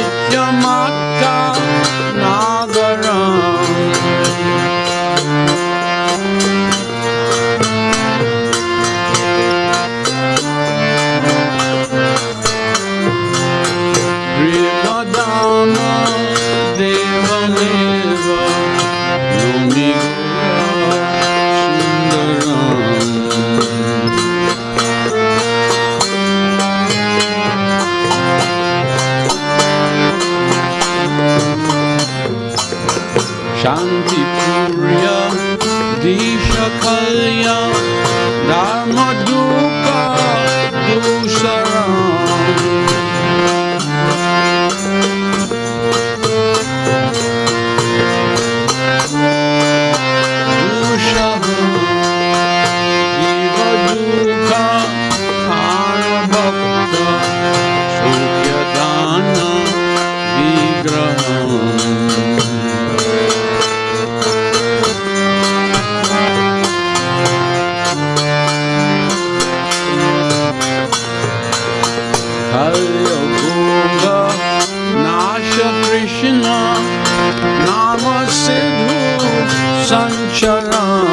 Nityamatta Nagaram. Prema Dhana Deva Deva Shanti Purya Disha Kalya Dharma Dukkha Dusaram. Dusharam Jiva Dukkha Hara Bhakta Shukya Dana Vigraham. Yoga Nasha Krishna Nama Siddhu Sancharam.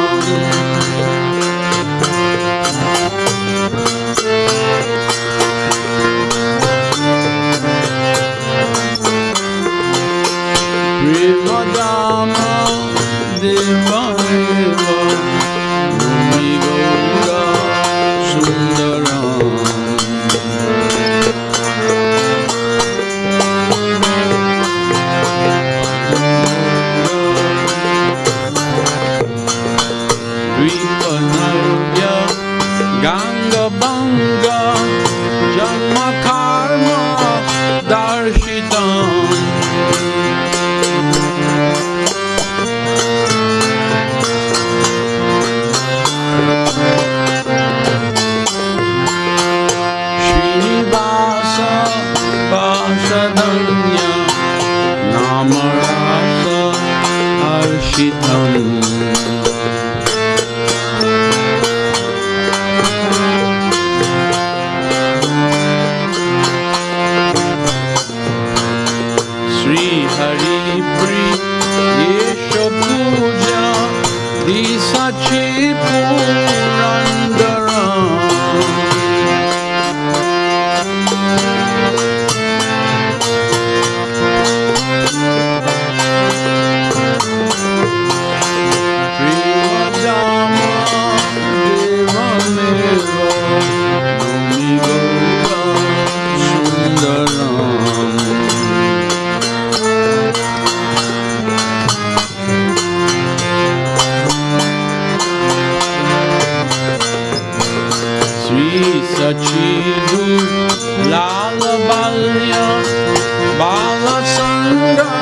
Prema Dhana Deva Deva Numi Gaura Sundaram. Ganga Banga Janma Karma Darshitam. Srinivasa Vasadanya Namarasa Harshitam. Hari Pri Yesha Puja Disachi Purandaram. Prema Dhana Deva Deva Numi Gaura Sundaram. Sachidu Lala Balya Bala Sanga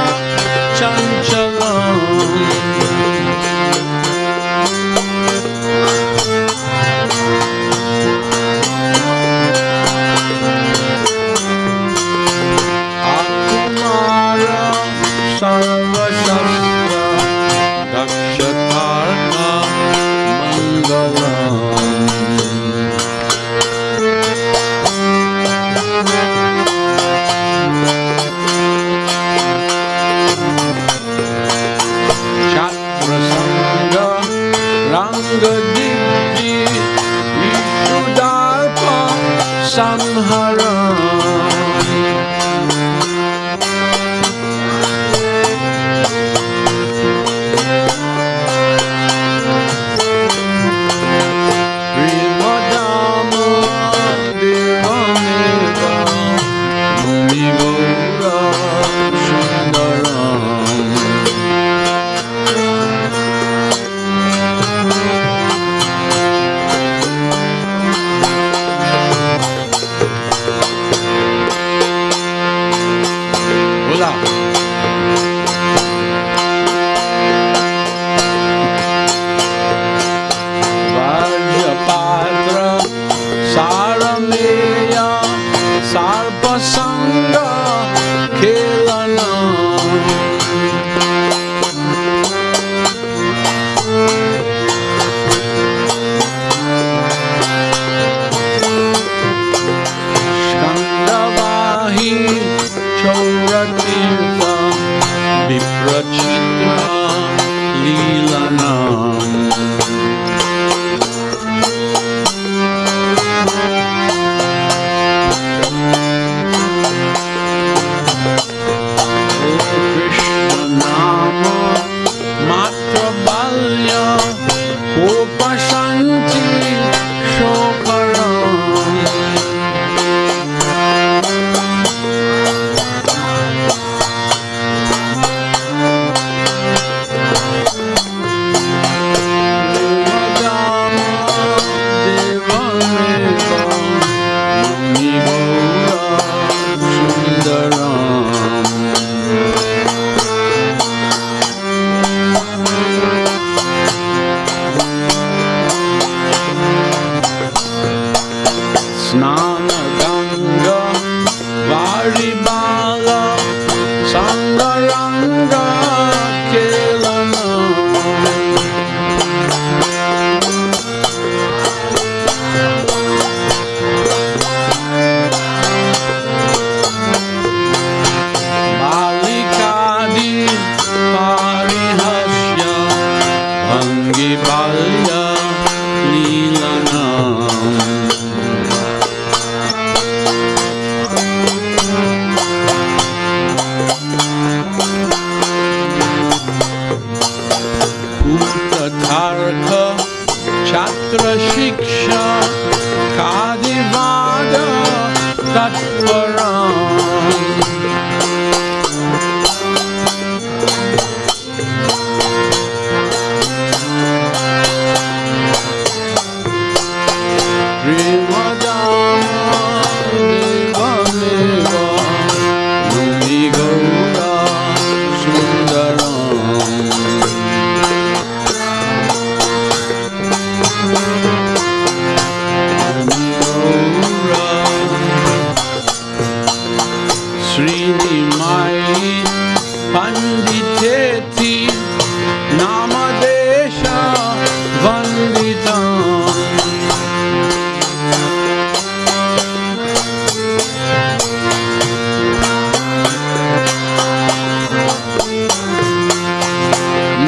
Chanchalam. Akumara Sarva Shastra Dakshatarka Mangalam. Ranga Divji Vishudarpa Samharam. Prema Dhana Deva Deva Numi Gaura Sundaram. Vajapatra Sarameya Sarpasanga Kelanam. Skandavahi Chauratirtha Viprachitra Leelanam. Krishna Nama Matra Balya Kopashanti Shokaram. Snana Ganga Varibala Sangaranga Kelana. Balikadi Parihasya Vangi Balya Leelana. Tarka Chatra Shiksha Kadivada Tatparam. Prema Dhana Deva Deva Numi Gaura Sundaram. Srinimai Panditeti Namadesha Vanditam.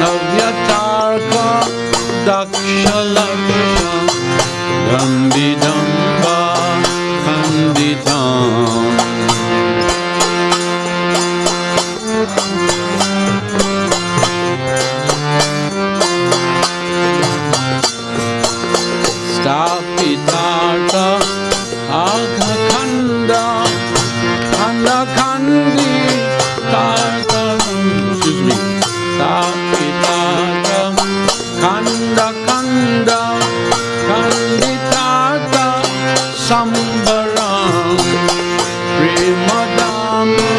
Navyatarka Dakshalaksha Gambidamba Kanditam. Stapitata Aghakhanda Khandakandi Tartanam. Excuse me. Stapitata Khandakanda Kanditata Sambaram. Prema Dhana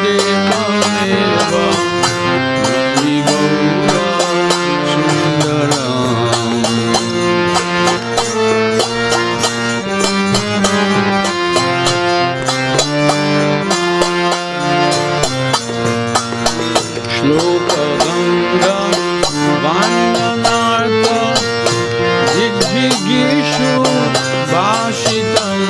Deva Deva Numi Gaura Sundaram. Shloka Ganga Vandanartha Jigjigishu Vashitam.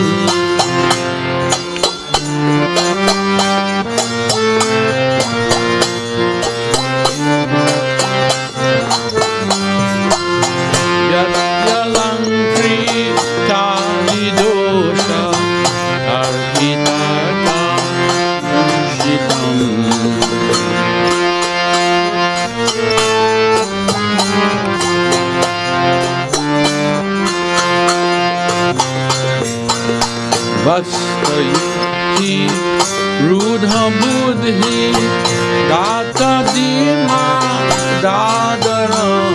Yatyalankri Talidosha Arhitartha Dushitam. Vastayukti Rudha Buddhi Data Dima Dadaram.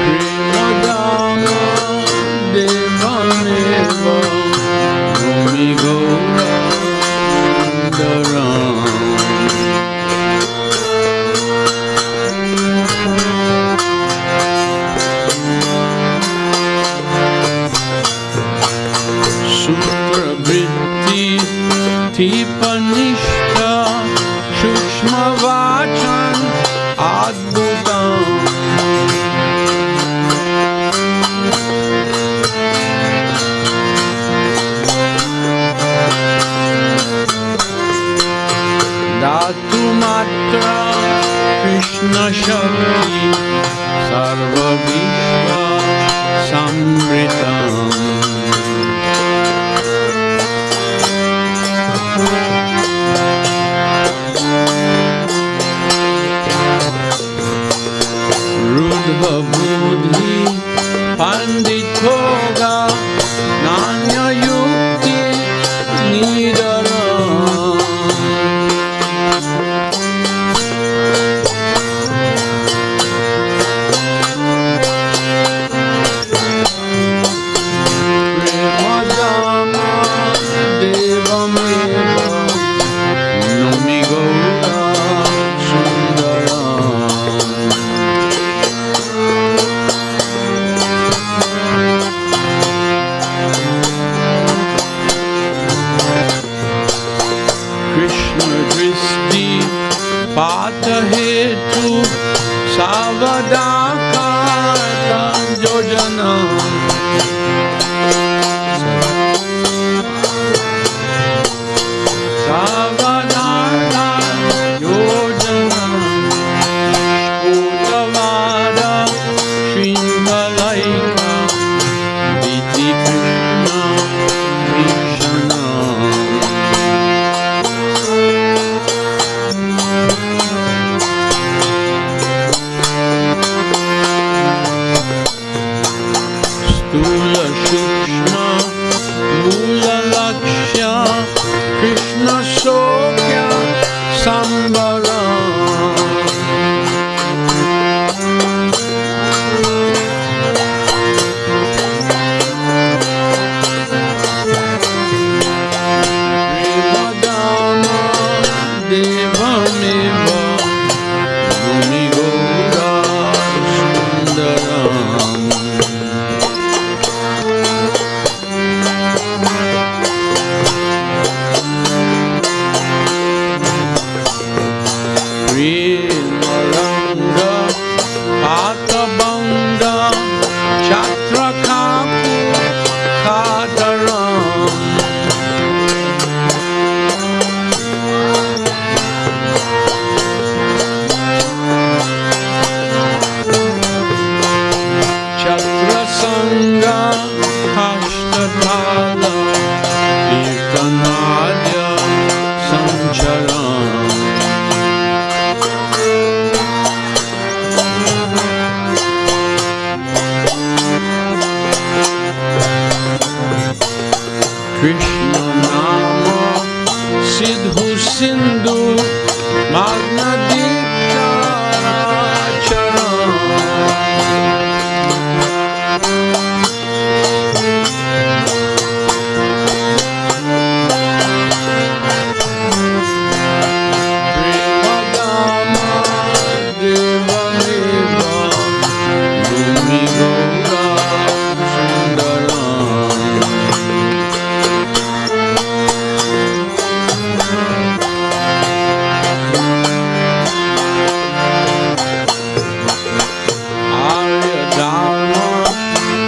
Prema Dhana Deva Deva Numi Gaura Sundaram. Suprabhritti Tipanishta Shukshma Vachan Adbhutam. Vishva Samritam. Rudha Buddhi Panditoga Nanya Yukti Nidara. Prema Dhana Deva Meva Nomi Gaura Sundaram. Krishna Dristi Pata Hetu Savadakata Yojana. Savadakata Yojana Utavada Shingalaika Viti Krishna Vishana. Stula Shukshma Mula Lakshya Krishna Sokya Sambara. Prema Dhana Deva Meva Nomi Gaura Sundaram. Maranga Patabanda Chatrakapu Kadaram. Chatrasanga Hashtatala Kirtanadya Sancharam. Krishna Nama Siddhu Sindhu Magnadika Charam. Prema Dhana Deva Meva Nomi Gaura Sundaram.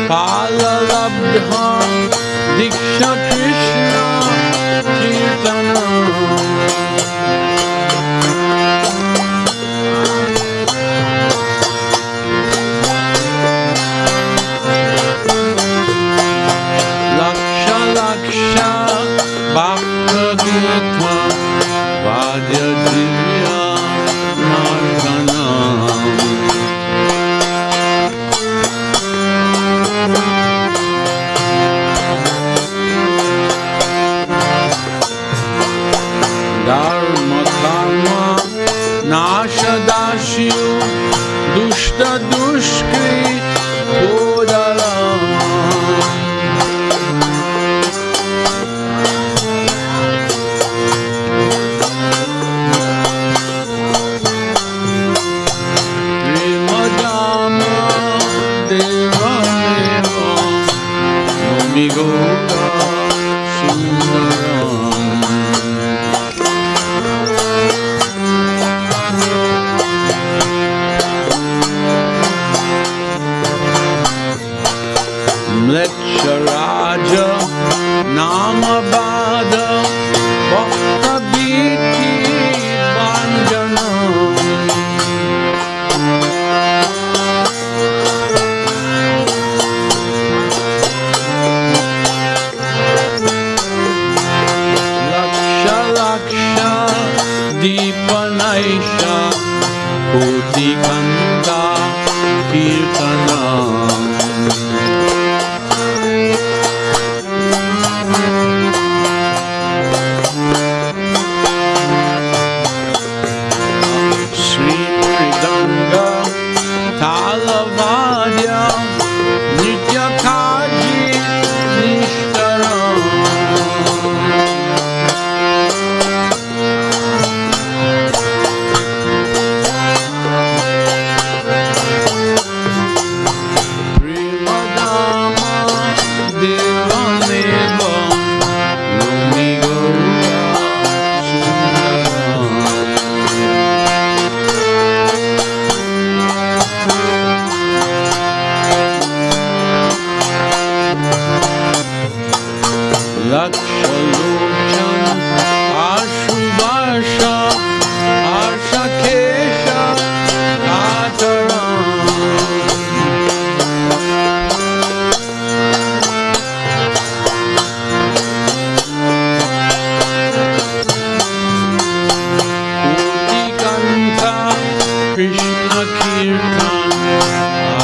Palalabdha Diksha Krishna Kirtana. Laksha Laksha Bhakta Gita Vadya Divya Margana. Dharma Karma Nasha Dashu Dushta Dushkri Kodaram. Prema Dhana Deva Meva Nomi Gaura Sundaram. Mlecha Raja Namabada Bhakta Biti Banjana. Kirtanam. Sri Mridanga Talavadya Nitya Kaji Nishtaram. Prema Dhana Deva Lumi Gaura Sundaram. Lakshalochan Ashubhasha Ashakesha Kataram. Kutikanta Krishna Kirtan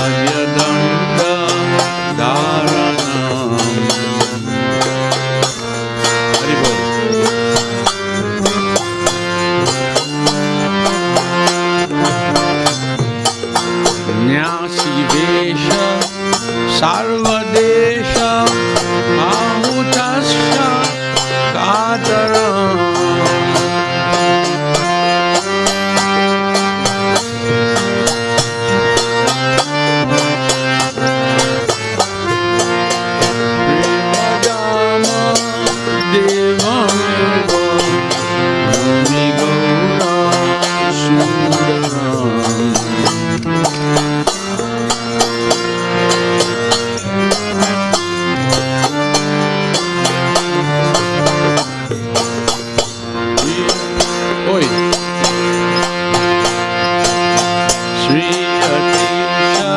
Adyadanda Dharanam. Nyasivesha Sarvadesha Ahutasya Kataram. Prema Dhana Deva Lumi Gaura Sundaram. Oi. Sri Atisha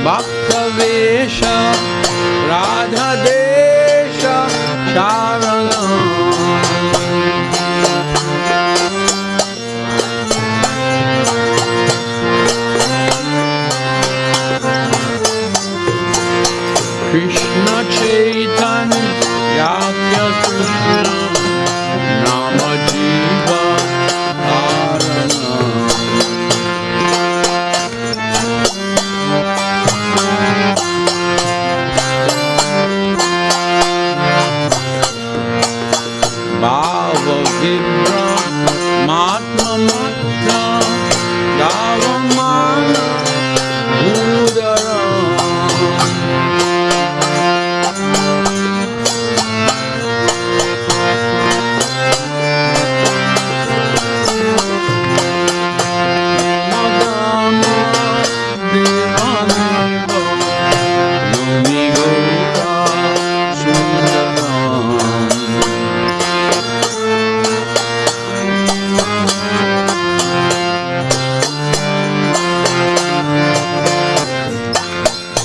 Bhaktavesha Radha Desha Sharanam. Krishna Chaitanya Krishna Nama Jiva Dharanam. Bhava Vibra Matma Matra Davamana Udaram.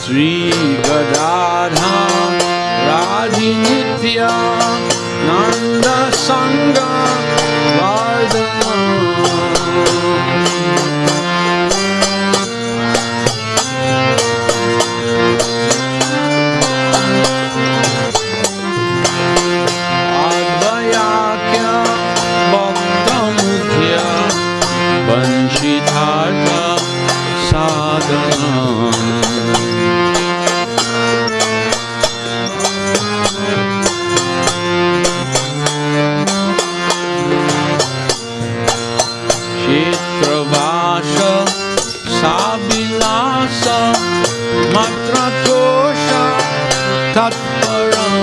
Sri Gadadha Radhinitya Nanda Sangha Vardhanam. Advayakya Bhakta Mukhya Vanshithartha Sadhanam. Kshetravasha Sabilasa Matratosha Tatparam.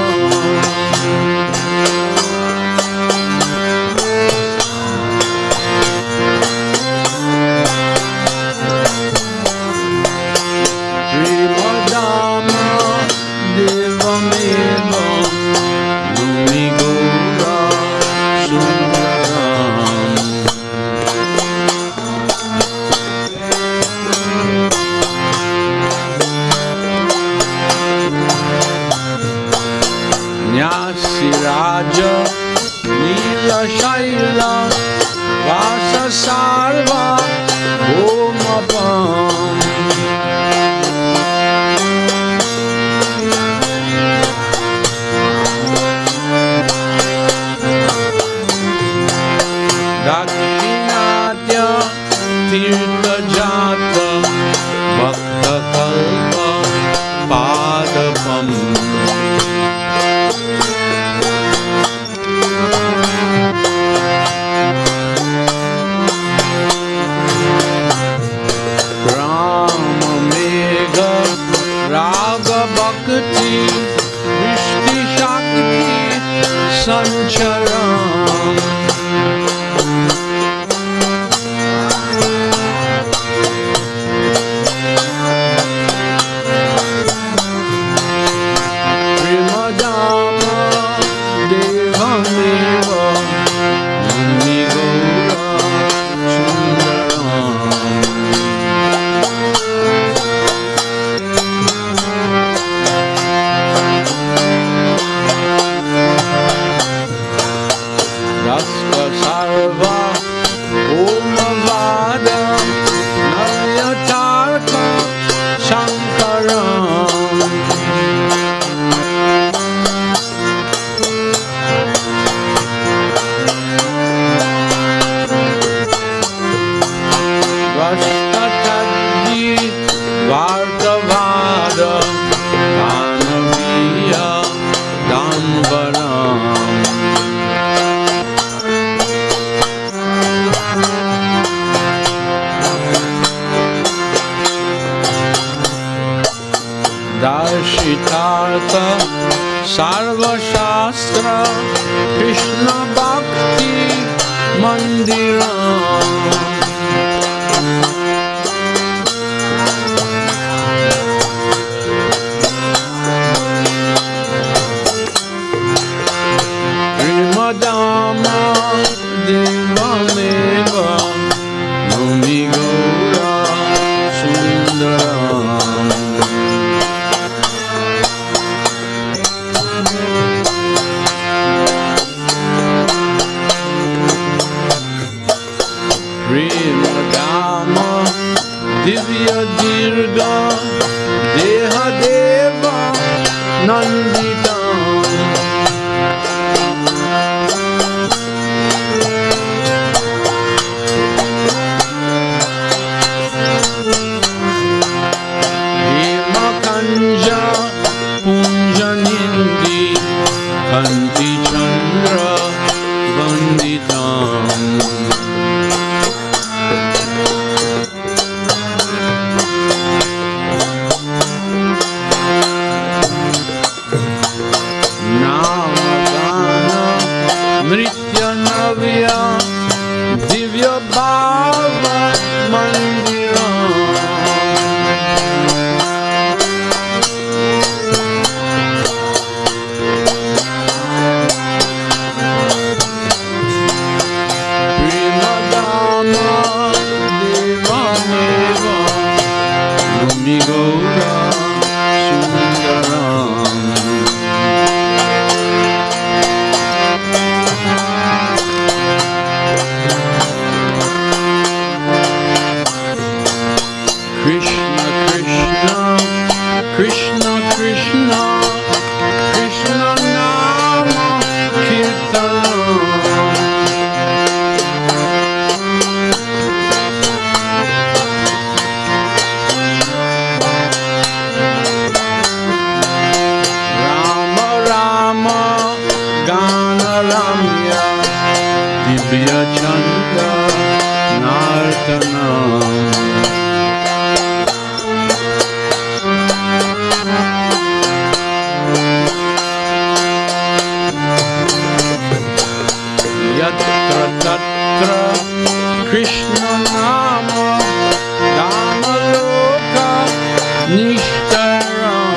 Prema Dhana Deva Lumi Gaura Sundaram. Darshitartha Sarva Shastra Krishna Bhakti Mandiram. Prema Dhana Deva Meva Nami Gaura Sundaram. Prema Dhana Divya Dirga Deha Deva Nanditam. Punjanindi Kanti Chandra Vanditam. Namagana Nritya Navya Divya Bhava Mandiram. Nami Gaura Sundaram. Krishna Krishna Krishna Krishna Krishna Nama Kirtanam. Gana Ramya Divya Chanda Nartanam. Yatra Tatra Krishna Nama Dama Loka Nishtaram.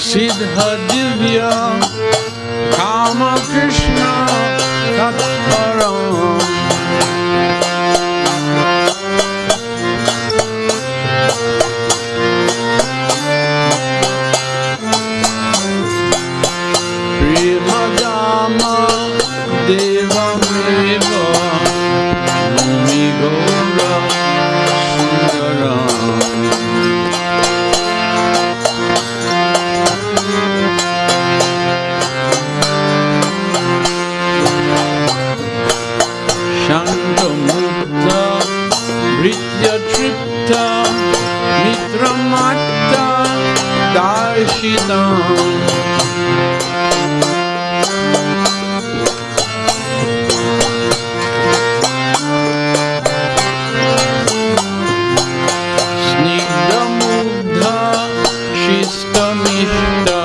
Siddha Divya Kama Krishna Tatparam Prema Dhana Deva Meva Numi Gaura Sundaram Shantamutta Britya Tripta Mitramatta Darshitam Snigdha Mugdha Shista Mishta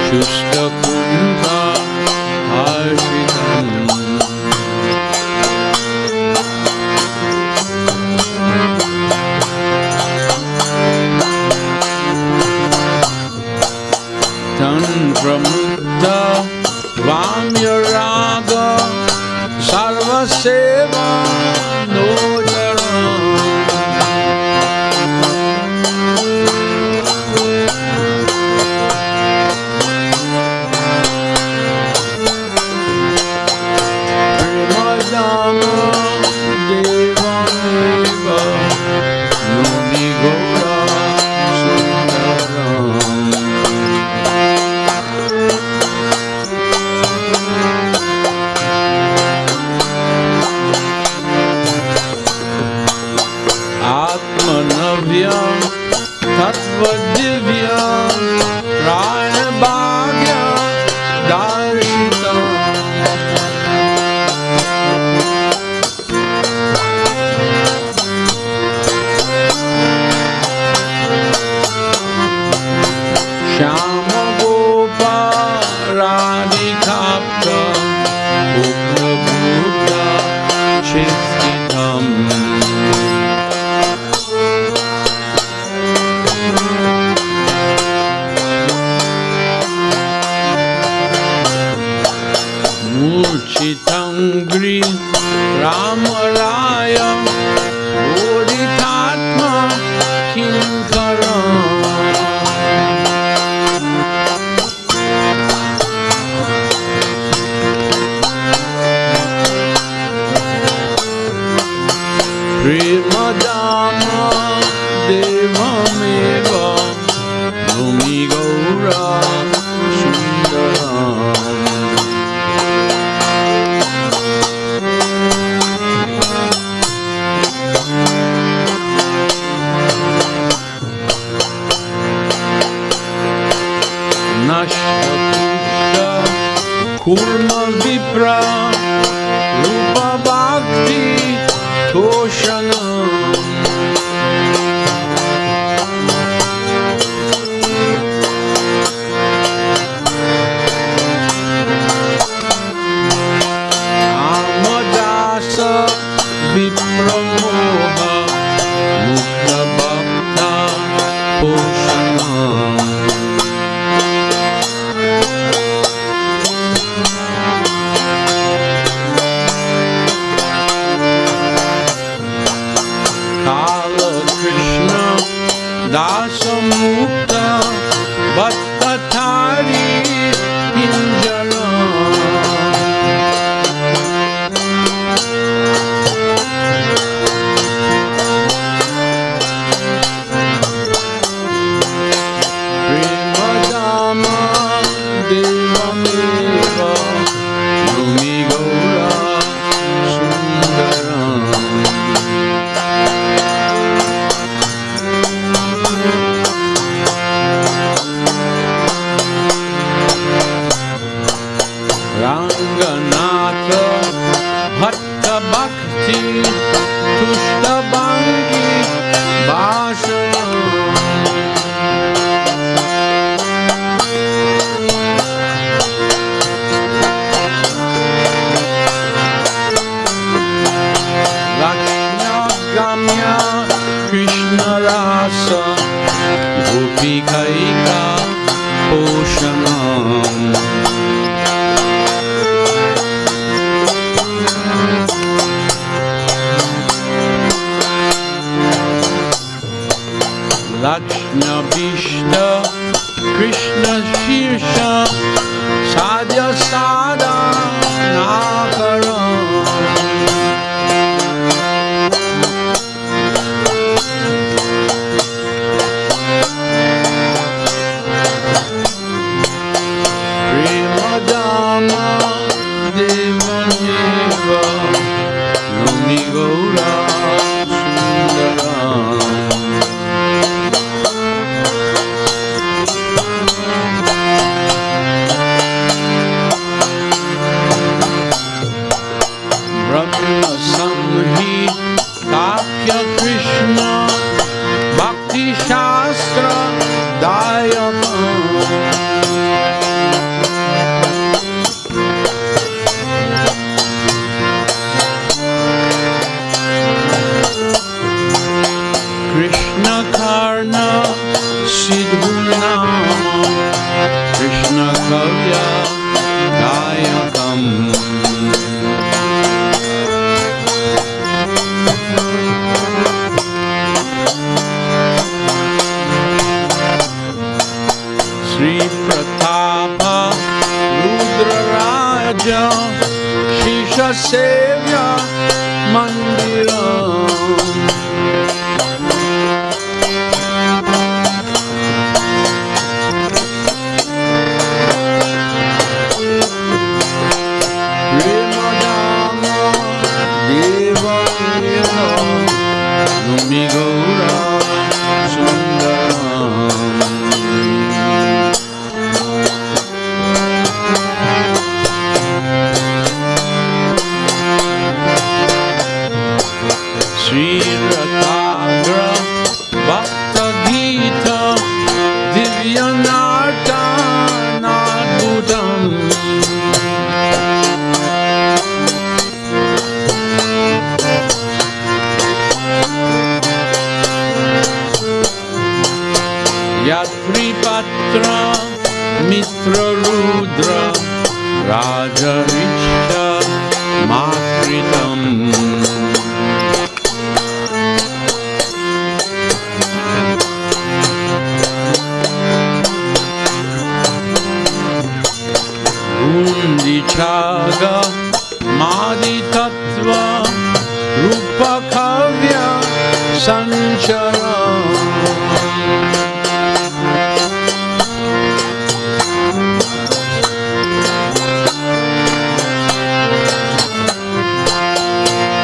Shusta Kundha Harshitam Tantra Mutta Vamya Raga Sarva Seva Nojaram Prema Dhana Deva Deva Numi Gaura Sundaram Atmanavya Tattva Divya Raya Bhagya Darshita Shama Gopa Radhikapta Upra Buddha Chistitam Murchitangri Ramaraya Bodhitatma Kinkaram Prema Dhana Deva Meva Numi Gaura Sundaram Nashta Kurma Vipra Rupa Bhakti Toshanam Amadasa Vipra Moha Mukta Bhakta Poshanam Dasa Mukta Bhattatari Pinjaram Prema Dhana Deva Meva Numi Gaura Sundaram Ranganatha Bhatta Bhakti Tushta Bangi Bhasanam Lakshya Krishna Rasa Gopikaika Poshanam. Lakshna Vishta Krishna Shirsha Sadhya Sada Nakaram. Prema Dhana Deva Numi Gaura Sundaram. Brahma Samhi Kakya Krishna Bhakti Shastra Dayakam. Krishna Karna Siddhuna Krishna Kavya Dayakam. Sri Pratapa Rudra Raja Shisha Sevya Mandiram. Prema Dhana Deva Numi Gaura Sundaram. Sri Rathagra Bhakta Gita Divyanarta Nadbhutam. Yatri Patra Mitra Rudra Raja Richa Matritam. Undichaga Madi Tattva Rupa Kavya Sanchara.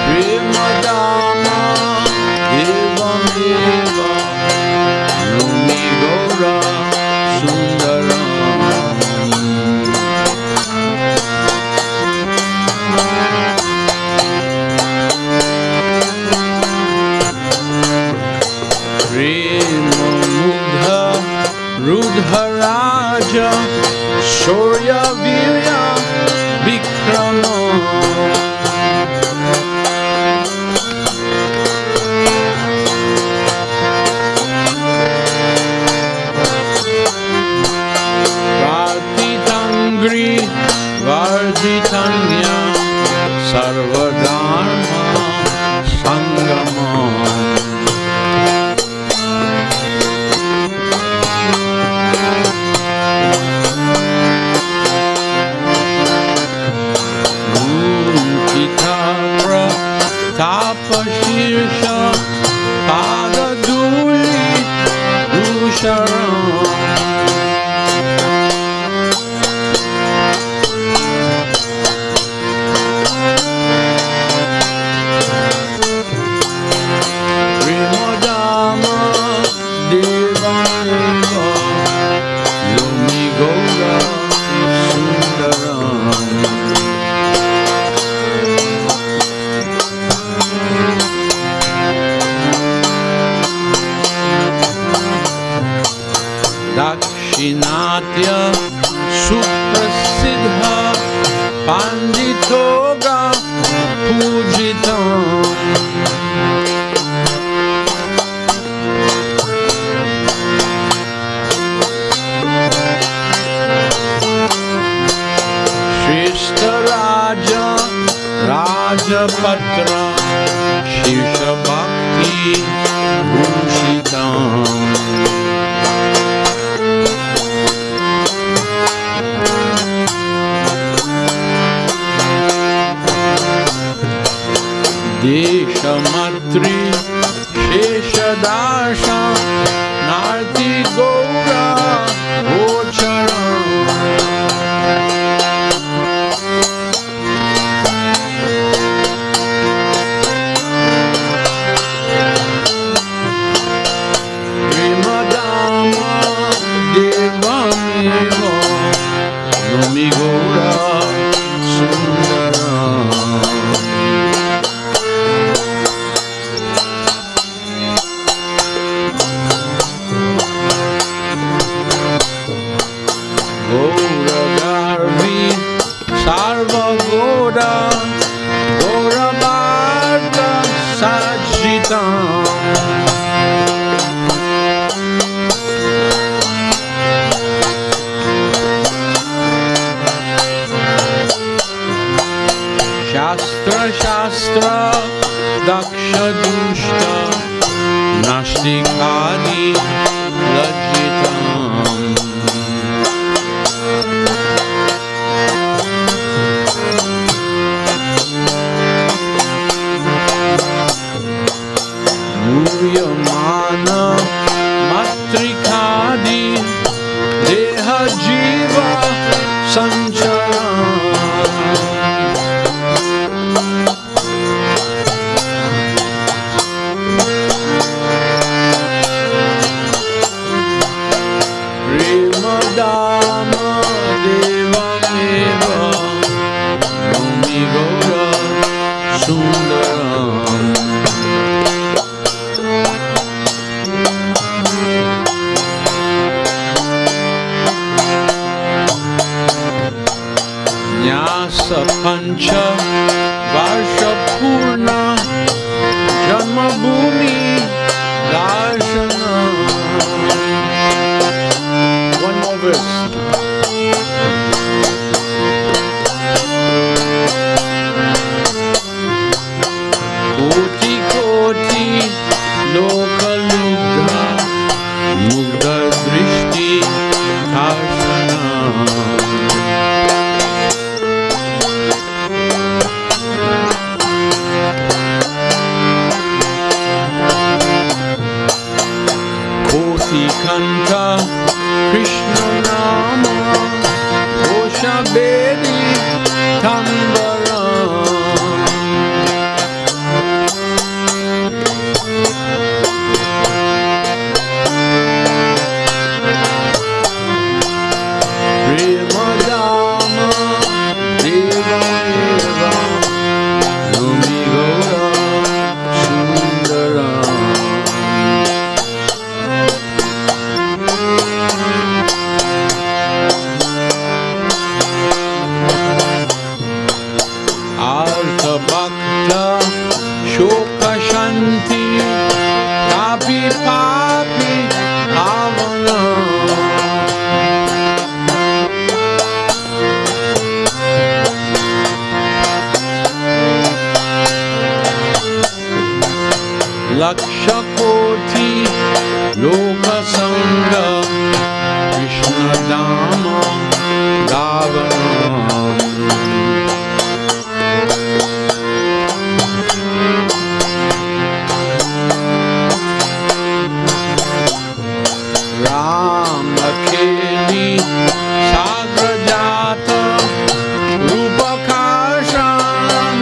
Prema Dhana Deva Numi Gaura Sundaram. Prema Mudha Rudha Raja Surya Virya Vikrama. Partitangri Varditanya Sarvadharma Sangama. Tapa Shirsha Pada Duli Dusharam. Prema Dhana Deva Numi Gaura Sundaram. Dakshinatya Suprasiddha Panditoga Pujitam. Patra Shisha Bhakti Bhushitam Deshamatri Sheshadasha Narti Gaura Gocharam Prema Dhana Deva Numi Gaura Sundaram Sarva Goda Gora Bharta Sajitam Shastra Shastra Daksha Dushta Nashtikadi Lajitam Yamana Matrikadi Deha Jiva Sanchara Prema Dhana Deva Numi Gaura Sundaram Nyasa Pancha Varsha Purna Janma Bhumi Darshana. One more verse. Koti Koti Lokalugha Mugdha Drishti Darshana. Kanta Krishna Nama Gosha Bedi Tambara Prema Dhana Deva Numi Gaura Sundaram Bhakta Shoka Shanti Papi Papi Avana Laksha Koti Loka Sangha Krishna Dama Davana Akeli Sagrajata Rupakasha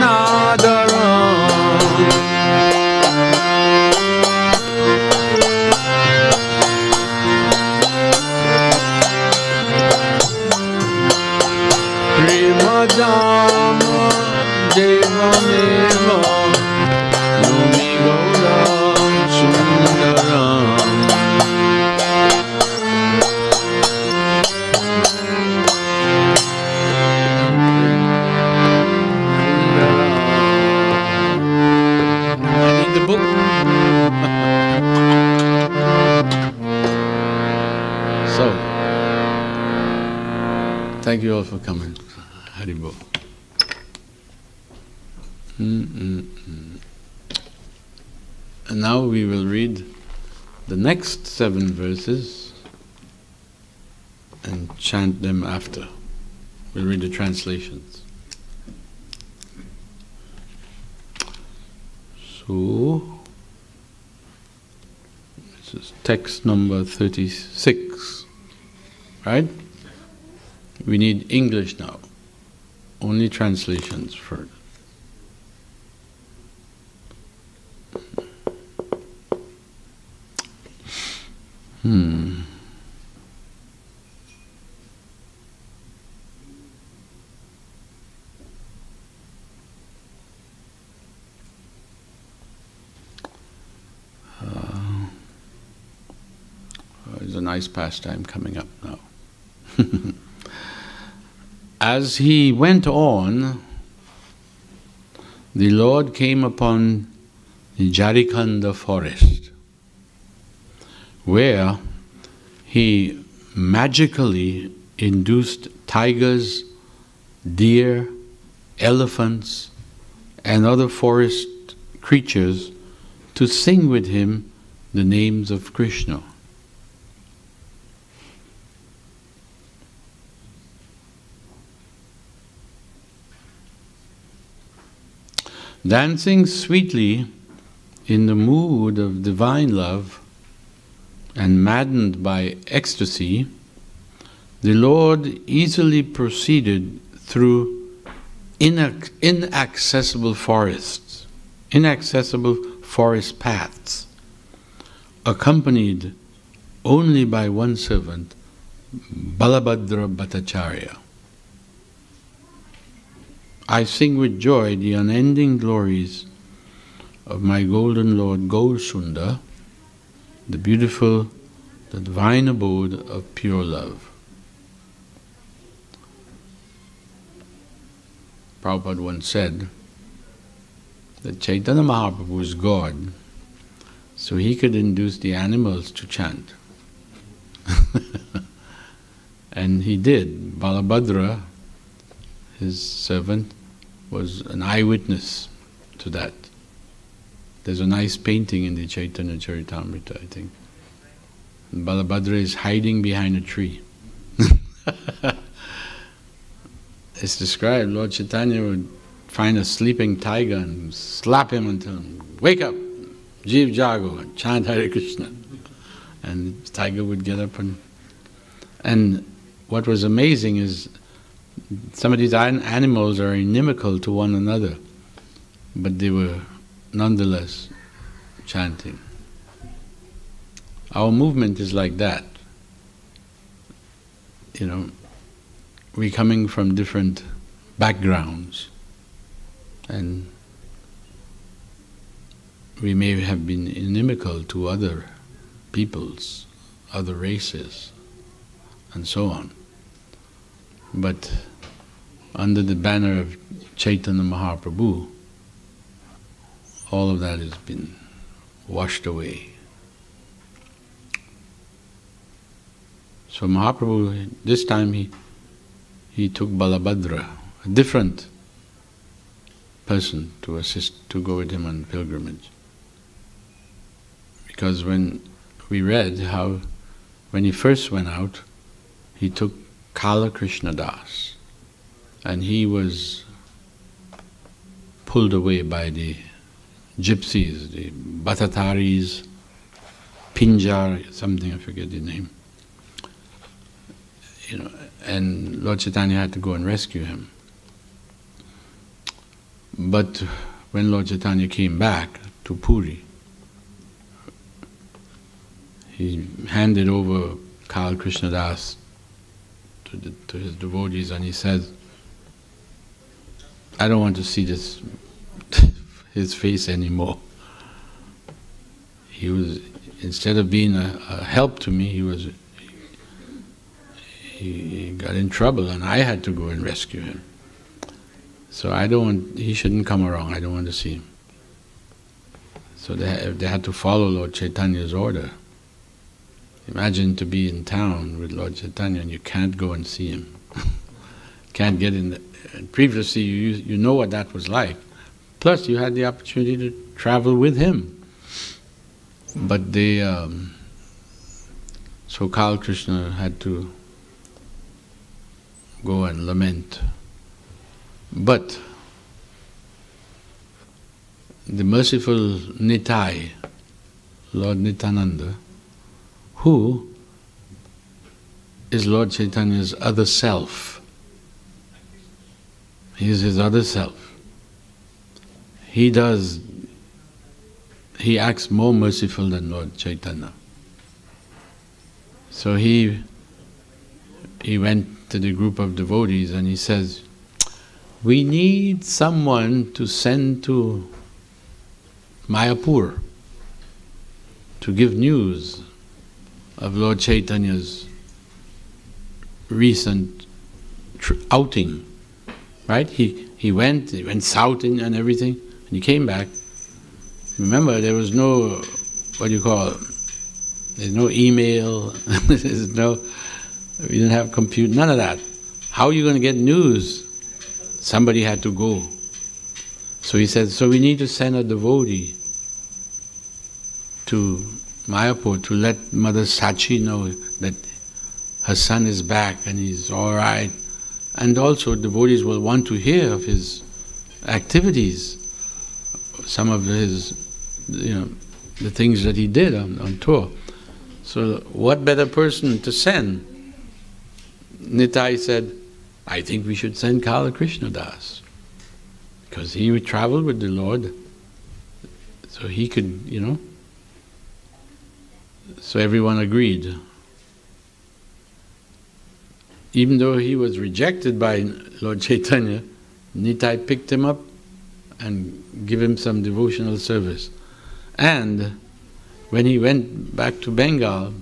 Nadara Prema Dhana Deva Numi Gaura Sundaram So, thank you all for coming. Haribol. And now we will read the next 7 verses and chant them after. We'll read the translations. So, this is text number 36, right? We need English now. Only translations first. There's a nice pastime coming up now. As he went on, the Lord came upon the Jarikanda forest, where he magically induced tigers, deer, elephants, and other forest creatures to sing with him the names of Krishna. Dancing sweetly in the mood of divine love and maddened by ecstasy, the Lord easily proceeded through inaccessible forests, inaccessible forest paths, accompanied only by one servant, Balabhadra Bhattacharya. I sing with joy the unending glories of my golden Lord Gaurasundar, the beautiful, the divine abode of pure love. Prabhupada once said that Chaitanya Mahaprabhu is God, so he could induce the animals to chant. And he did. Balabhadra, his servant, was an eyewitness to that. There's a nice painting in the Chaitanya Charitamrita, I think. And Balabhadra is hiding behind a tree. It's described, Lord Chaitanya would find a sleeping tiger and slap him until, wake up, Jeev Jago, and chant Hare Krishna. And the tiger would get up and what was amazing is some of these animals are inimical to one another, but they were nonetheless chanting. Our movement is like that. You know, we're coming from different backgrounds, and we may have been inimical to other peoples, other races, and so on. But under the banner of Chaitanya Mahaprabhu, all of that has been washed away. So Mahaprabhu, this time he took Balabhadra, a different person, to assist, to go with him on pilgrimage. Because when we read how, when he first went out, he took Kala Krishna Das, and he was pulled away by the gypsies, the Bhattataris, Pinjar, something, I forget the name. You know, and Lord Chaitanya had to go and rescue him. But when Lord Chaitanya came back to Puri, he handed over Kala Krishna Das to his devotees, and he said, I don't want to see this his face anymore. He was, instead of being a help to me, he got in trouble, and I had to go and rescue him. So he shouldn't come around, I don't want to see him. So they had to follow Lord Chaitanya's order. Imagine to be in town with Lord Chaitanya and you can't go and see him. Can't get in. Previously, you know what that was like. Plus, you had the opportunity to travel with him. But so Karl Krishna had to go and lament. But the merciful Nitai, Lord Nityananda, who is Lord Chaitanya's other self. He is his other self. He acts more merciful than Lord Chaitanya. So he went to the group of devotees and he says, we need someone to send to Mayapur to give news of Lord Chaitanya's recent outing, right? He went southing and everything, and he came back. Remember, there was no, there's no email, we didn't have computer, none of that. How are you going to get news? Somebody had to go. So he said, so we need to send a devotee to Mayapur to let Mother Sachi know that her son is back and he's all right. And also devotees will want to hear of his activities, some of his, the things that he did on tour. So what better person to send? Nitai said, I think we should send Kala Krishna Das, because he traveled with the Lord, so he could, So everyone agreed. Even though he was rejected by Lord Chaitanya, Nitai picked him up and gave him some devotional service. And when he went back to Bengal,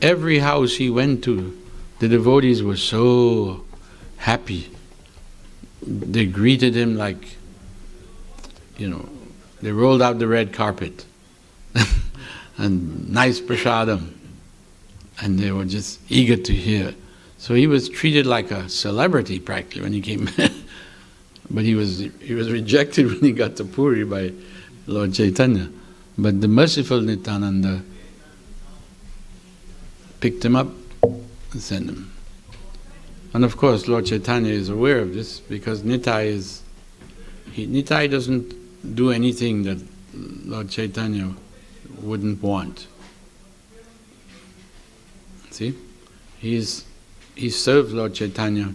every house he went to, the devotees were so happy. They greeted him like, they rolled out the red carpet and nice prasadam, and they were just eager to hear. So he was treated like a celebrity practically when he came. But he was rejected when he got to Puri by Lord Chaitanya. But the merciful Nityananda picked him up and sent him. And of course Lord Chaitanya is aware of this, because Nitai doesn't do anything that Lord Chaitanya wouldn't want. See? He served Lord Chaitanya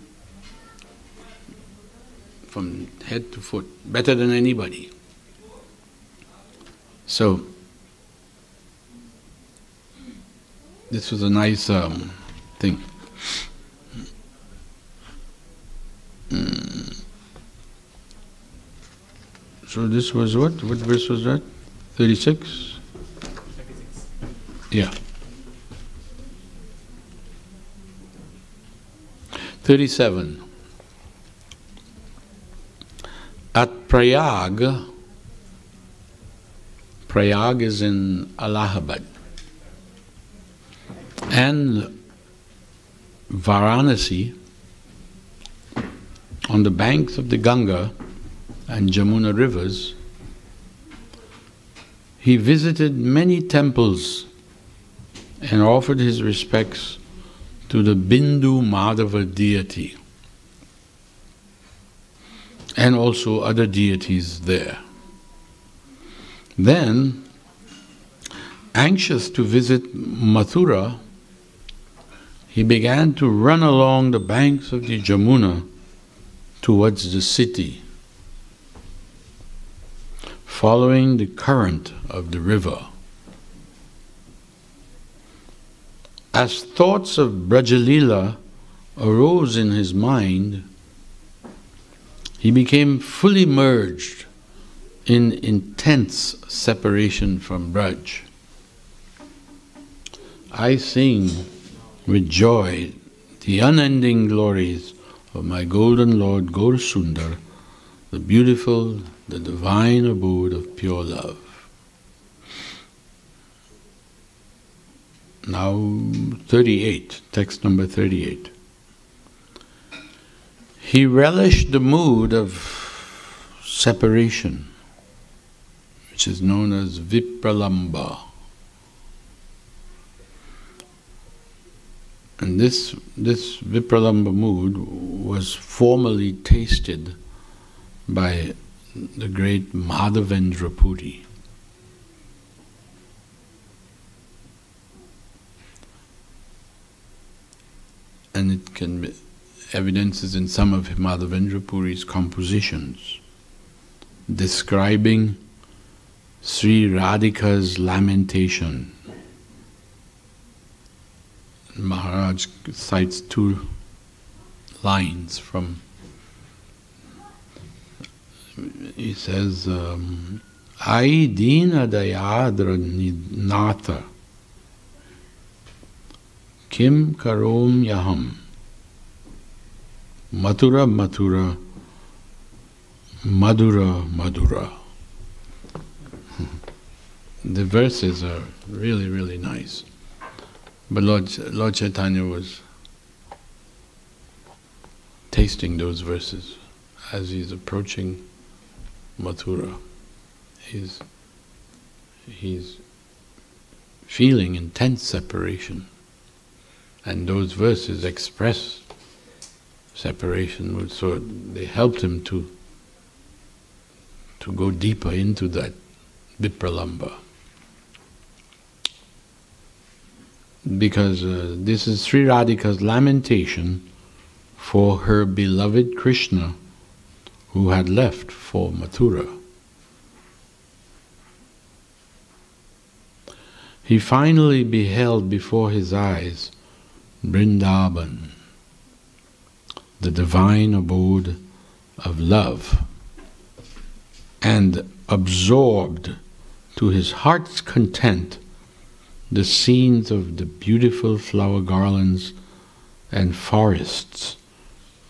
from head to foot, better than anybody. So, this was a nice thing. So this was what? What verse was that? 36? 36. Yeah. 37. At Prayag is in Allahabad, and Varanasi, on the banks of the Ganga and Jamuna rivers, he visited many temples and offered his respects to the Bindu Madhava deity and also other deities there. Then, anxious to visit Mathura, he began to run along the banks of the Jamuna towards the city, following the current of the river. As thoughts of Brajalila arose in his mind, he became fully merged in intense separation from Braj. I sing with joy the unending glories of my golden Lord Gaur Sundar, the beautiful, the divine abode of pure love. Now 38, text number 38. He relished the mood of separation, which is known as vipralamba. And this vipralamba mood was formerly tasted by the great Madhavendra Puri. And it can be evidences in some of Madhavendra Puri's compositions describing Sri Radhika's lamentation. Maharaj cites two lines from, he says, Ai dina dayadra natha kim karom yaham mathura mathura madhura madhura. The verses are really, really nice. But Lord Chaitanya was tasting those verses as he's approaching Mathura. He's feeling intense separation, and those verses express separation, so they helped him to go deeper into that vipralamba. Because this is Sri Radhika's lamentation for her beloved Krishna who had left for Mathura. He finally beheld before his eyes Vrindavan, the divine abode of love, and absorbed to his heart's content the scenes of the beautiful flower garlands and forests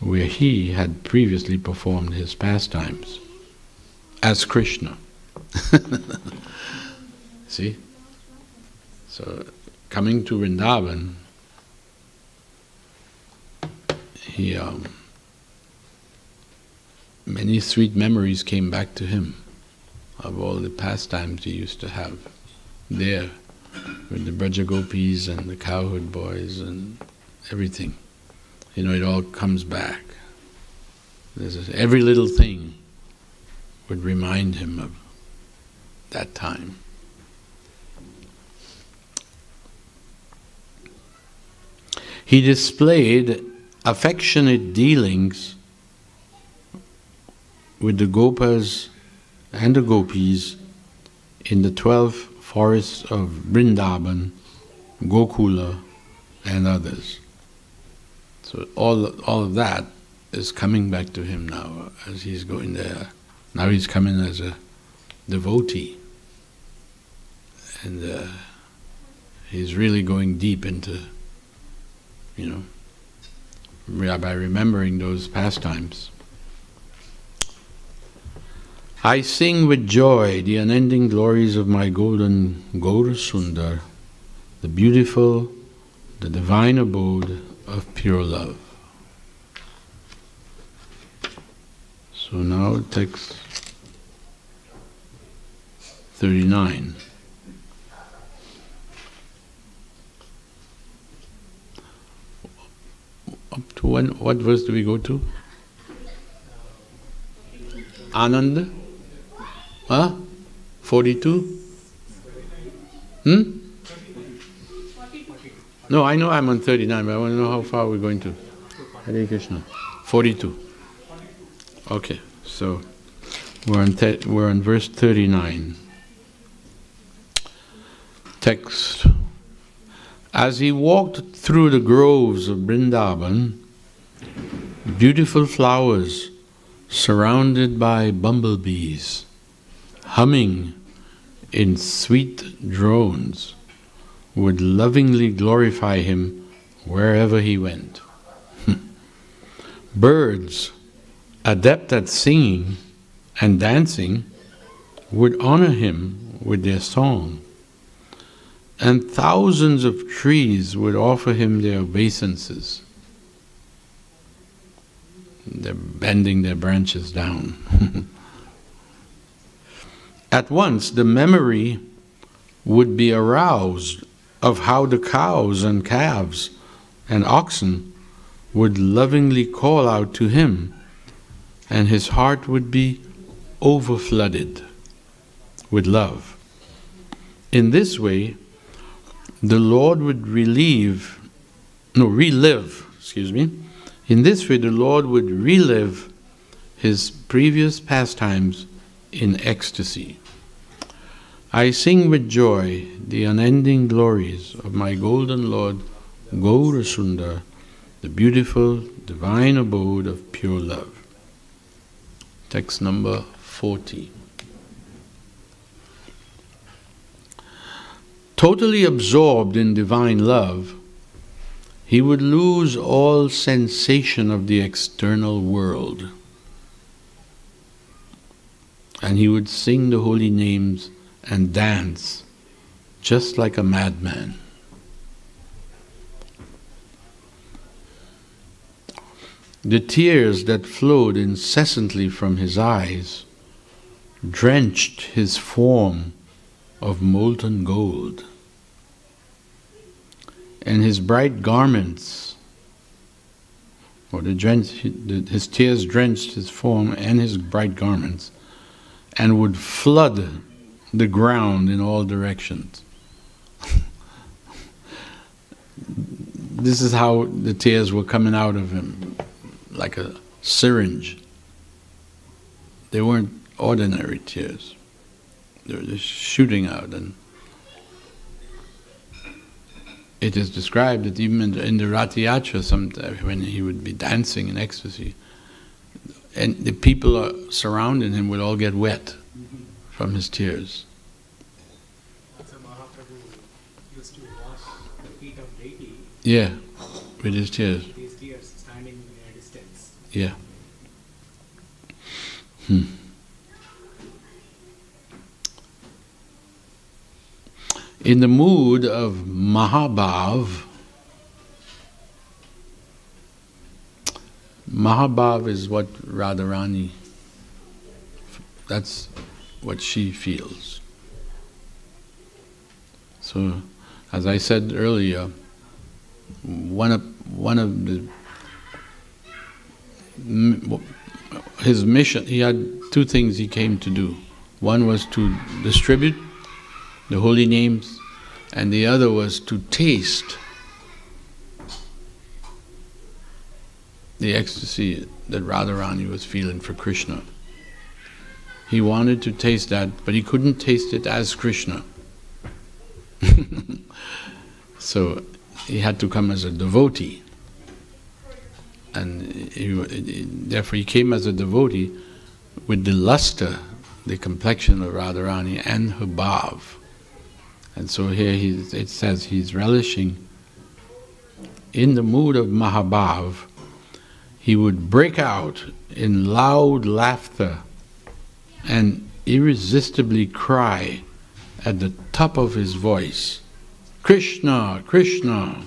where he had previously performed his pastimes as Krishna. See? So, coming to Vrindavan, he many sweet memories came back to him of all the pastimes he used to have there with the Braja Gopis and the cowherd boys and everything. You know, it all comes back. Every little thing would remind him of that time. He displayed affectionate dealings with the Gopas and the Gopis in the 12 forests of Vrindavan, Gokula, and others. So all of that is coming back to him now as he's going there. Now he's coming as a devotee, and he's really going deep into, by remembering those pastimes. I sing with joy the unending glories of my golden Gaura Sundar, the beautiful, the divine abode of pure love. So now text 39. Up to what verse do we go to? Ananda? 42? No, I know I'm on 39, but I want to know how far we're going to. Hare Krishna. 42. Okay, so we're on verse 39. Text. As he walked through the groves of Vrindavan, beautiful flowers surrounded by bumblebees, humming in sweet drones, would lovingly glorify him wherever he went. Birds, adept at singing and dancing, would honor him with their song, and thousands of trees would offer him their obeisances. They're bending their branches down At once the memory would be aroused of how the cows and calves and oxen would lovingly call out to him, and his heart would be overflooded with love. In this way, the Lord would relive. In this way, the Lord would relive his previous pastimes in ecstasy. I sing with joy the unending glories of my golden Lord, Gaurasundar, the beautiful divine abode of pure love. Text number 40. Totally absorbed in divine love, he would lose all sensation of the external world. And he would sing the holy names and dance just like a madman. The tears that flowed incessantly from his eyes drenched his form of molten gold, and his bright garments, his tears drenched his form and his bright garments, and would flood the ground in all directions. This is how the tears were coming out of him, like a syringe. They weren't ordinary tears. They were just shooting out. And it is described that even in the Ratiyatra, sometimes when he would be dancing in ecstasy, and the people surrounding him would all get wet from his tears. So Mahaprabhu used to wash the feet of deity. Yeah, with his tears. His tears, standing in a distance. Yeah. In the mood of Mahabhav, Mahabhav is what Radharani, that's what she feels. So, as I said earlier, one of his mission, he had two things he came to do. One was to distribute the holy names, and the other was to taste the ecstasy that Radharani was feeling for Krishna. He wanted to taste that, but he couldn't taste it as Krishna. So he had to come as a devotee. And therefore he came as a devotee with the luster, the complexion of Radharani and her bhav. And so here it says he's relishing in the mood of Mahabhav. He would break out in loud laughter and irresistibly cry at the top of his voice, Krishna, Krishna.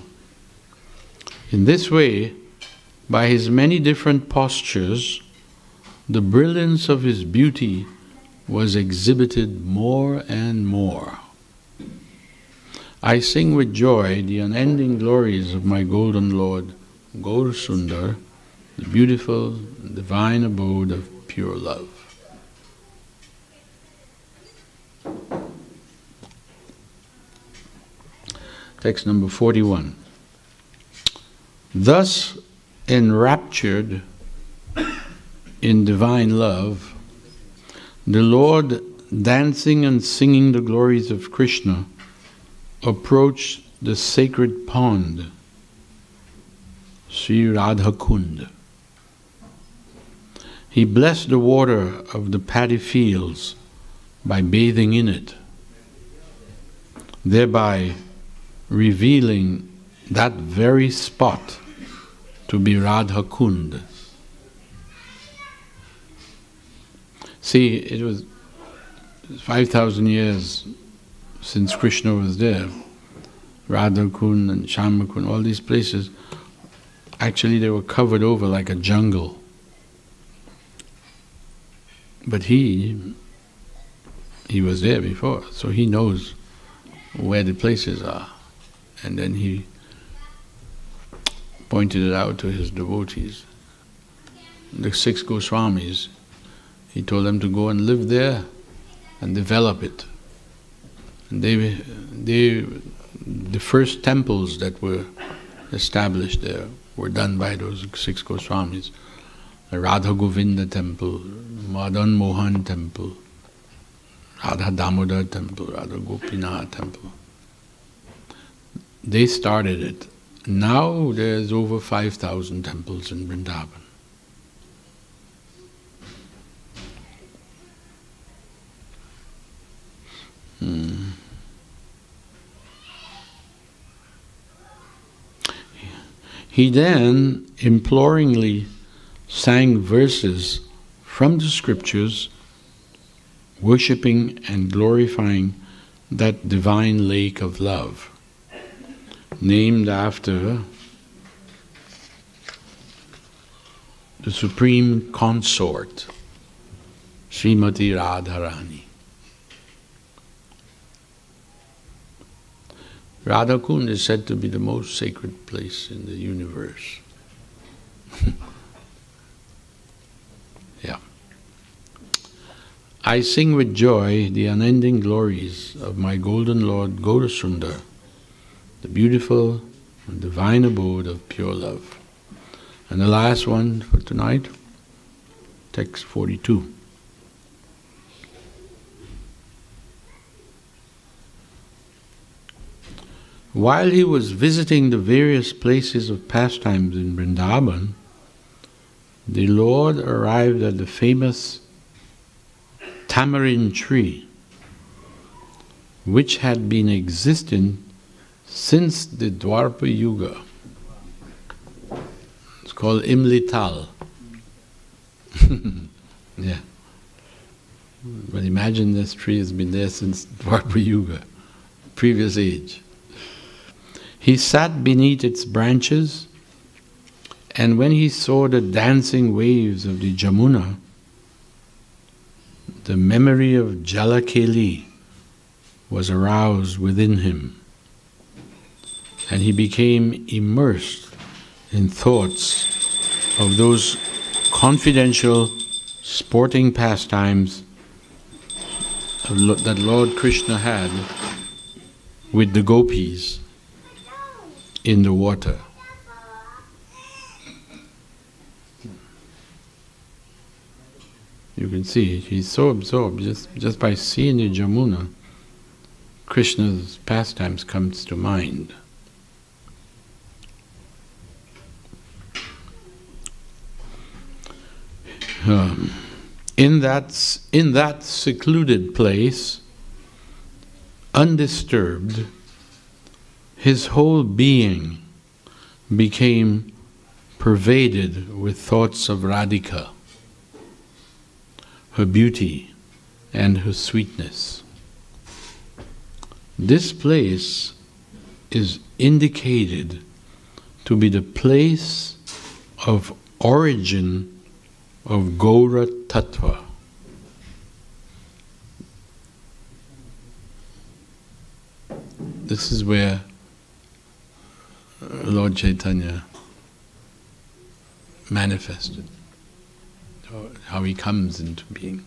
In this way, by his many different postures, the brilliance of his beauty was exhibited more and more. I sing with joy the unending glories of my golden Lord, Gaurasundar, the beautiful divine abode of pure love. Text number 41. Thus enraptured in divine love, the Lord, dancing and singing the glories of Krishna, approached the sacred pond, Sri Radha Kund. He blessed the water of the paddy fields by bathing in it, thereby revealing that very spot to be Radha Kund. See, it was 5,000 years since Krishna was there. Radha Kund and Shama Kund, all these places, actually they were covered over like a jungle. But he he was there before, so he knows where the places are. And then he pointed it out to his devotees. The 6 Goswamis, he told them to go and live there and develop it. And the first temples that were established there were done by those 6 Goswamis. The Radha Govinda temple, Madan Mohan temple, Radha Damodar temple, Radha Gopinath temple. They started it. Now there's over 5,000 temples in Vrindavan. He then imploringly sang verses from the scriptures, worshipping and glorifying that divine lake of love, named after the supreme consort, Srimati Radharani. Radhakund is said to be the most sacred place in the universe. Yeah. I sing with joy the unending glories of my golden Lord Gaurasundar, the beautiful and divine abode of pure love. And the last one for tonight, text 42. While he was visiting the various places of pastimes in Vrindavan, the Lord arrived at the famous tamarind tree, which had been existing since the Dwapara Yuga. It's called Imlital. Yeah. But imagine this tree has been there since Dwapara Yuga, previous age. He sat beneath its branches, and when he saw the dancing waves of the Jamuna, the memory of Jalakeli was aroused within him, and he became immersed in thoughts of those confidential sporting pastimes that Lord Krishna had with the gopis in the water. You can see he's so absorbed just by seeing the Jamuna, Krishna's pastimes comes to mind. In that secluded place, undisturbed, his whole being became pervaded with thoughts of Radhika, her beauty and her sweetness. This place is indicated to be the place of origin of Gaura Tattva. This is where Lord Chaitanya manifested, how he comes into being.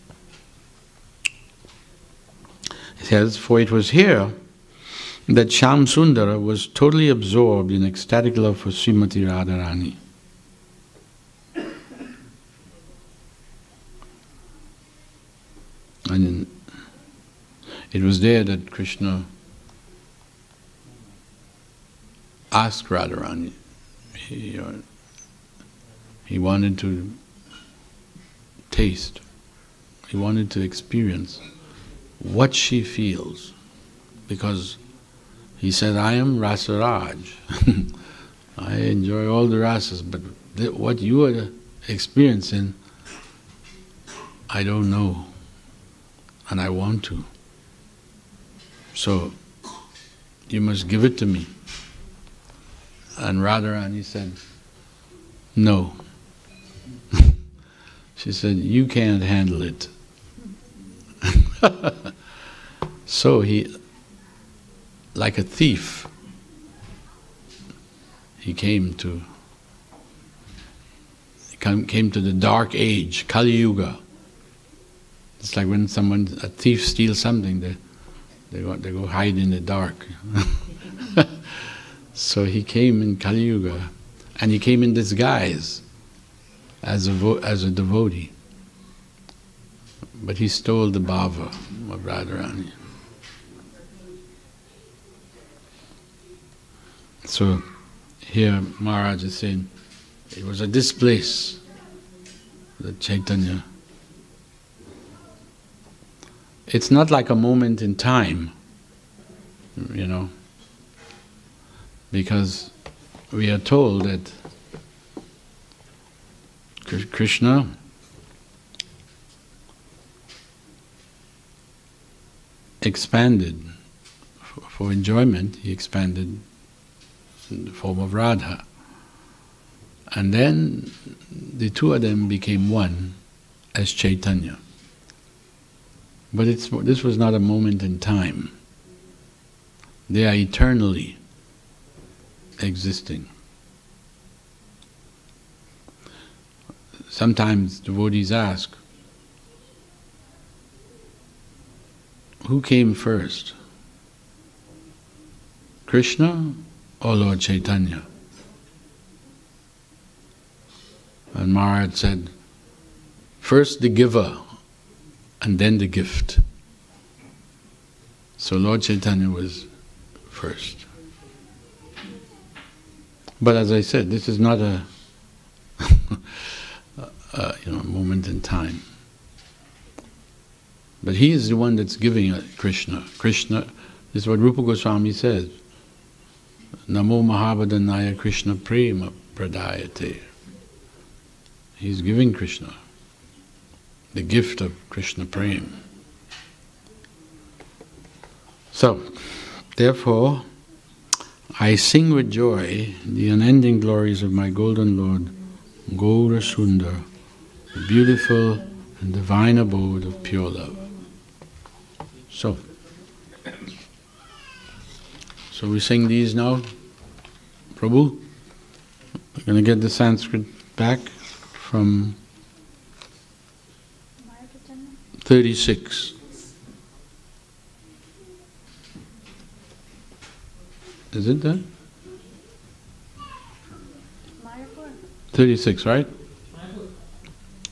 He says, for it was here that Shyam Sundara was totally absorbed in ecstatic love for Srimati Radharani. And it was there that Krishna asked Radharani. He wanted to taste, he wanted to experience what she feels, because he said, I am Rasaraj. I enjoy all the rasas, but what you are experiencing, I don't know, and I want to. So, you must give it to me. And Radharani said, no. She said, you can't handle it. So he, like a thief, he came to the dark age, Kali Yuga. It's like when a thief steals something, they go hide in the dark. So he came in Kali Yuga, and he came in disguise as a devotee. But he stole the bhava of Radharani. So here Maharaj is saying, it was at this place that Chaitanya, it's not like a moment in time, because we are told that Krishna expanded for enjoyment. He expanded in the form of Radha, and then the two of them became one as Chaitanya. But this was not a moment in time. They are eternally existing. Sometimes devotees ask, who came first? Krishna or Lord Chaitanya? And Maharaj said, first the giver and then the gift. So Lord Chaitanya was first. But as I said, this is not a moment in time. But he is the one that's giving Krishna. Krishna, this is what Rupa Goswami says. Namo Mahabhadanaya Krishna Prema Pradayate. He's giving Krishna the gift of Krishna Prema. So, therefore, I sing with joy the unending glories of my golden Lord, Gaura Sundar, the beautiful and divine abode of pure love. So we sing these now, Prabhu. We're going to get the Sanskrit back from 36. Is it there? 36, right?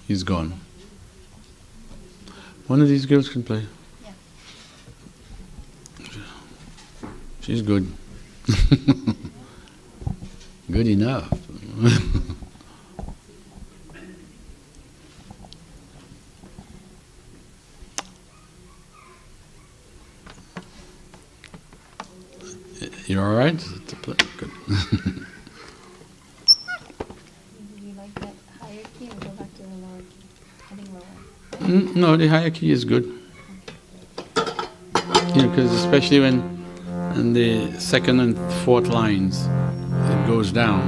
He's gone. One of these girls can play. Yeah. She's good. Good enough. You're all right? Good. Do you like that higher key or go back to the lower key? I think lower. No, the higher key is good. Because especially when in the second and fourth lines it goes down.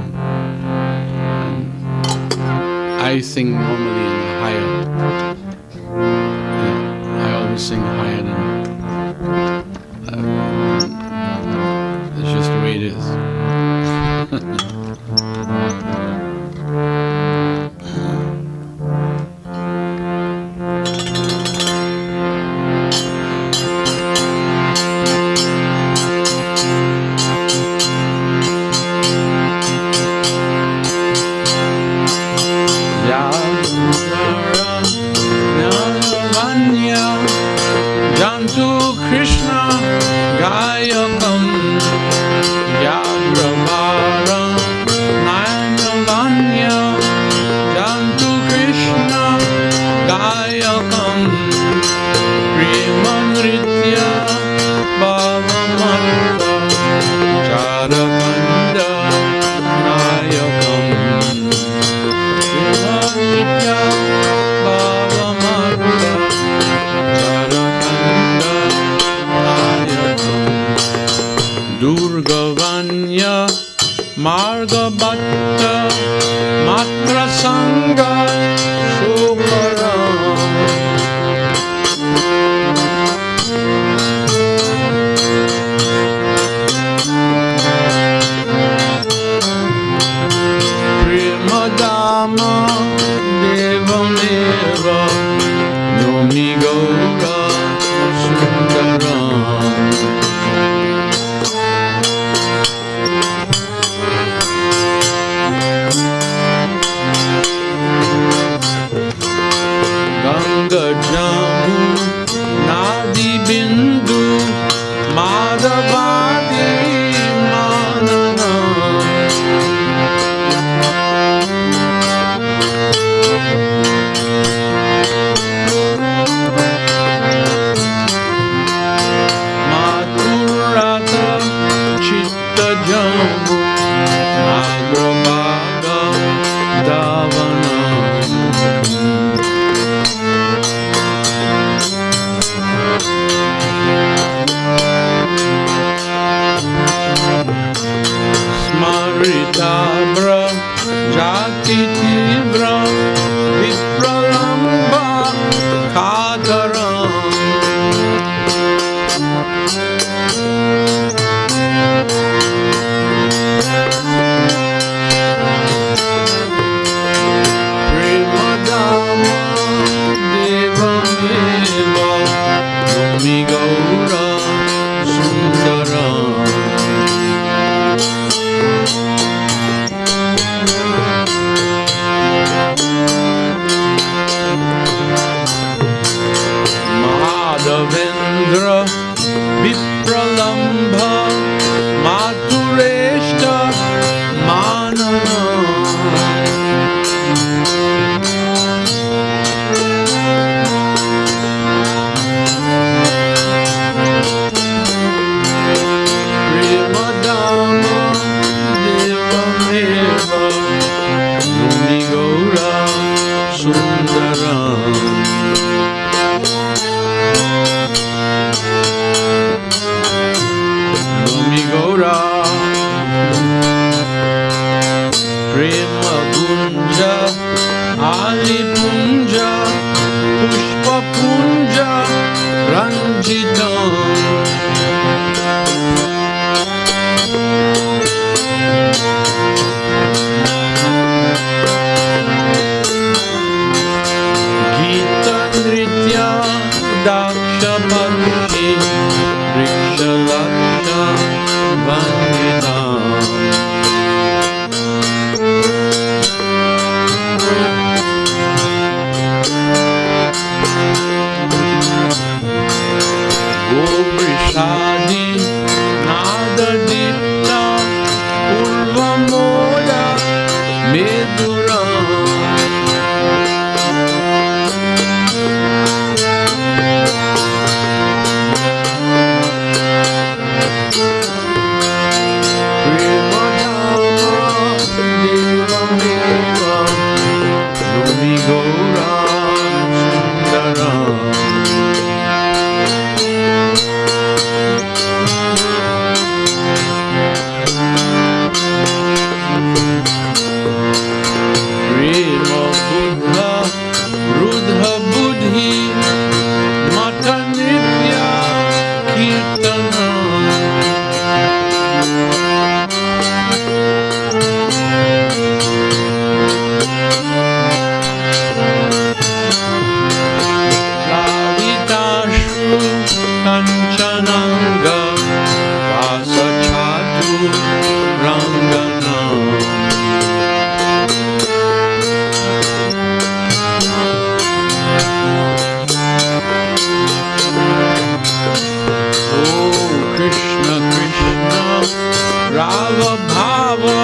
And I sing normally in the higher. I always sing higher than. It's just the way it is. Dhamma Devameva Nomi Gaura Sundaram. Ganga Jamu Nadi Bindu Madhavadi Manana. Mathurata Chitta Jamu Agrabhaga Davana. Smaritabra Jati Tibra Vipralamba Kadaram. Prema Dhana Deva Nomi Gaura Sundaram. Madhavendra Vipralambha Mathureshta Manana. Prema Dhana Deva Nomi Gaura Sundaram. Gaura Prema Gunja Ali Punja Pushpa Punja Ranjitam. Gita Nritya Daksha Parshi Vriksha Laksha Vandinam. Govrishadi Nada Dipta Purva Moda Meduram. Kanchananga Vasachatu Ranganam. Oh Krishna Krishna Rava Bhava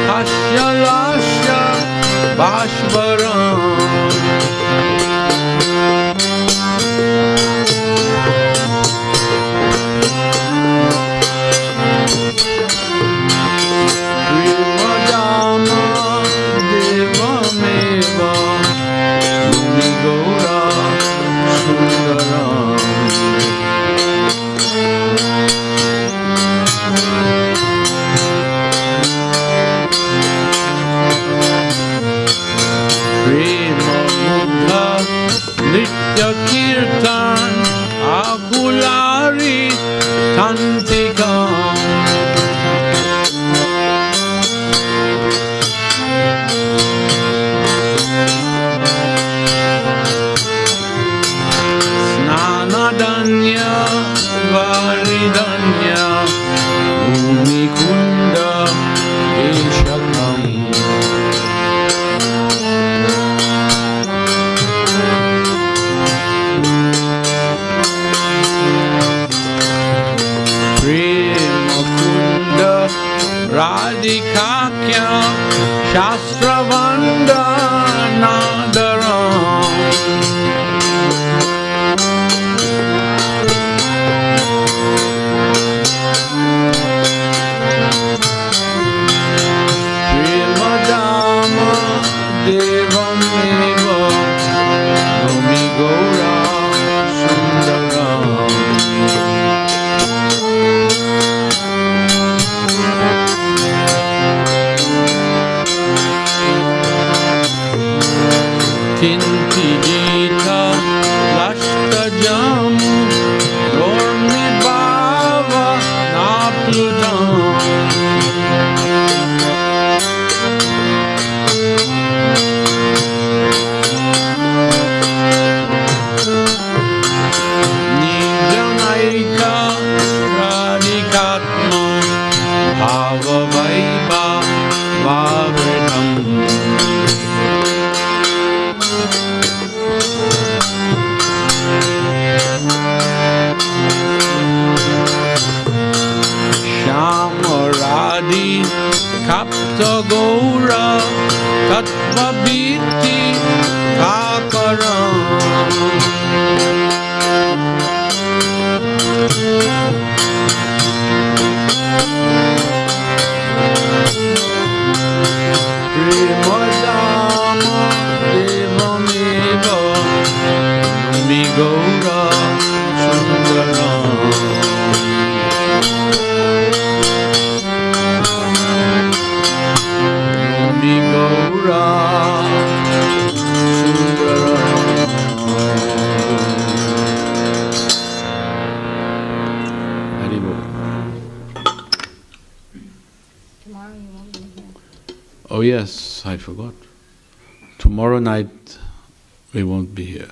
Hasya Lasya Bashvaram. Nitya Kirtan Akulari Tantikam. Tintijita Lashtajam Dormi Bhava Naplutam Nijanaika Radhikatma Bhava Vaiba Vavritam Shamaradi Kapta Gaura Tattva Biti Kakaram Prema Dhana Deva Numi Gaura Sundaram Gaura Sundaram. Haribo. Tomorrow you won't be here. Oh yes, I forgot. Tomorrow night we won't be here.